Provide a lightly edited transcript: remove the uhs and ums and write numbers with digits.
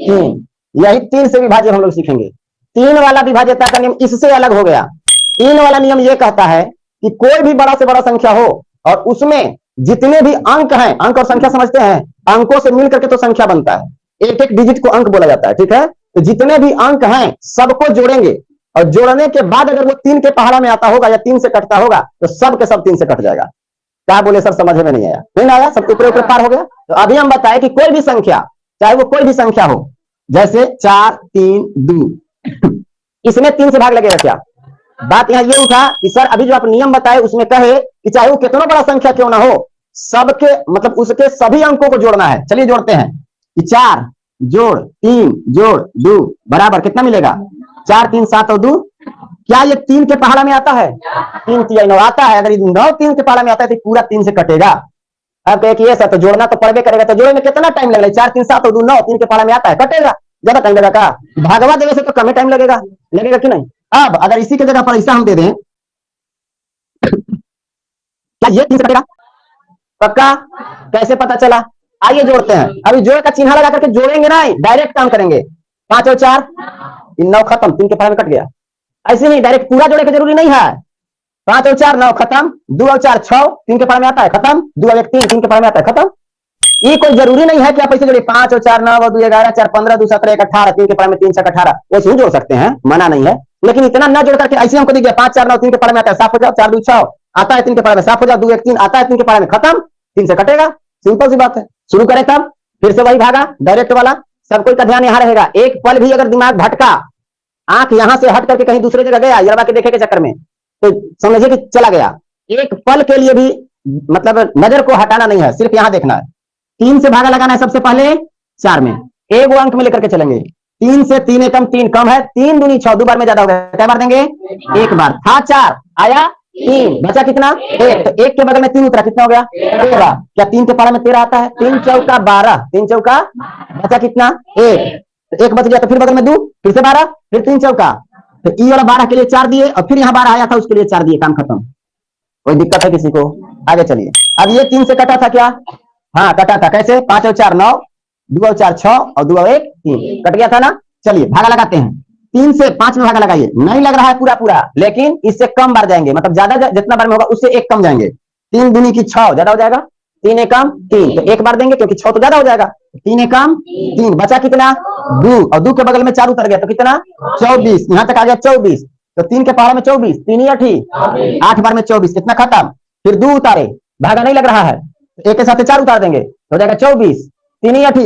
3। यही 3 से विभाज्य हम लोग सीखेंगे। 3 वाला विभाज्यता का नियम इससे अलग हो गया। 3 वाला नियम यह कहता है कि कोई भी बड़ा से बड़ा संख्या हो और उसमें जितने भी अंक हैं, अंक और संख्या समझते हैं, अंकों से मिल करके तो संख्या बनता है, एक एक डिजिट को अंक बोला जाता है, ठीक है। तो जितने भी अंक हैं सबको जोड़ेंगे और जोड़ने के बाद अगर वो 3 के पहाड़ा में आता होगा या 3 से कटता होगा तो सब के सब 3 से कट जाएगा। क्या बोले सर, समझ में नहीं आया? नहीं आया, सब ऊपर ऊपर पार हो गया। तो अभी हम बताएं कि कोई भी संख्या, चाहे वो कोई भी संख्या हो, जैसे 4 3 2, इसमें 3 से भाग लगेगा क्या? बात यहां ये उठा कि सर अभी जो आप नियम बताए उसमें कहे कि चाहे वो कितना बड़ा संख्या क्यों ना हो, सबके मतलब उसके सभी अंकों को जोड़ना है। चलिए जोड़ते हैं कि 4 जोड़ 3 जोड़ 2 बराबर कितना मिलेगा? 4 3 7 और 2। क्या ये 3 के पहाड़ा में आता है? 3 3 9 आता है। अगर 9 3 के पहाड़ा में आता है तो पूरा 3 से कटेगा। अब कहे कि ये सर तो जोड़ना तो पड़बे करेगा, तो जोड़ने में कितना टाइम लगेगा? 4 3 7 और 2 9, 3 के पहाड़ा में आता है, कटेगा। ज्यादा टाइम लगेगा का? भागवा देने से तो कम टाइम लगेगा, लगेगा कि नहीं? अब अगर इसी की जगह पर ऐसा हम दे दें, क्या ये 3 से कटेगा? पक्का? कैसे पता चला? आइए जोड़ते हैं। अभी जोड़ का चिन्ह लगा करके जोड़ेंगे ना, डायरेक्ट काम करेंगे। 5 और 4 9 खत्म, 3 के पहाड़ में कट गया। ऐसे नहीं डायरेक्ट पूरा जोड़े का जरूरी नहीं है। 5 और 4 9 खत्म, 2 और 4 6, 3 के पहाड़ में आता है, खत्म। 2 और 1 3, 3 के पहाड़ में आता है, खत्म। ये कोई जरूरी नहीं है कि आप ऐसे जोड़िए 5 और 4 9 और 2 11 4 15 2 17 1 18, 3 के पहाड़ में 3 6 18, वैसे ही जोड़ सकते हैं, मना नहीं है। लेकिन इतना ना जोड़ करके ऐसे हमको दिख 5 4 9 3 के पहाड़ में आता है, साफ हो जाओ। 4 2 6 आता है, 3 के पहाड़ में साफ हो जाओ। 2 1 3 आता है, 3 के पहाड़ में खत्म, 3 से कटेगा। सिंपल सी बात है। शुरू करें तब फिर से वही भागा डायरेक्ट वाला। सब कोई का ध्यान यहां रहेगा। एक पल भी अगर दिमाग भटका, आंख यहां से हट करके कहीं दूसरे जगह गया यरबा के देखे के चक्कर में, तो समझिए कि चला गया। एक पल के लिए भी मतलब नजर को हटाना नहीं है, सिर्फ यहां देखना है। 3 से भागा लगाना है सबसे पहले 4 में, एक अंक में लेकर के चलेंगे। 3 से 3 एकम 3 कम है, 3 दूनी 6, 2 बार में ज्यादा हो गया, क्या बार देंगे? एक बार था 4 आया 3, बचा कितना? 1। तो 1 के बगल में 3 उतरा, कितना हो गया? 13। क्या 3 के पहाड़ में 13 आता है? 3 चौका 12, 3 चौका बचा कितना? 1। तो 1 बच गया, तो फिर बगल में 2, फिर से 12, फिर 3 चौका। तो ई वाला 12 के लिए 4 दिए और फिर यहाँ 12 आया था उसके लिए 4 दिए, काम खत्म। कोई दिक्कत है किसी को? आगे चलिए। अब ये 3 से कटा था क्या? हाँ कटा था। कैसे? 5 और 4 9, 2 और 4 6 और 2 और 1 3, कट गया था ना। चलिए भागा लगाते हैं। 3 से 5 में भागा लगाइए। नहीं लग रहा है पूरा पूरा, लेकिन इससे कम बार जाएंगे, मतलब ज्यादा जितना बार में होगा उससे 1 कम जाएंगे। 3 दूनी की 6 ज्यादा हो जाएगा, 3 एकम 3, तो 1 बार देंगे क्योंकि 6 तो ज्यादा हो जाएगा। 3 एकम 3, बचा कितना? 2, और 2 के बगल में 4 उतर गया, तो कितना? 24। यहाँ तक आ गया 24, तो 3 के पहाड़ में 24, 3 8 8 बार में 24, कितना खत्म। फिर 2 उतारे, भागा नहीं लग रहा है, 1 के साथ 4 उतार देंगे, हो जाएगा 24, 3 8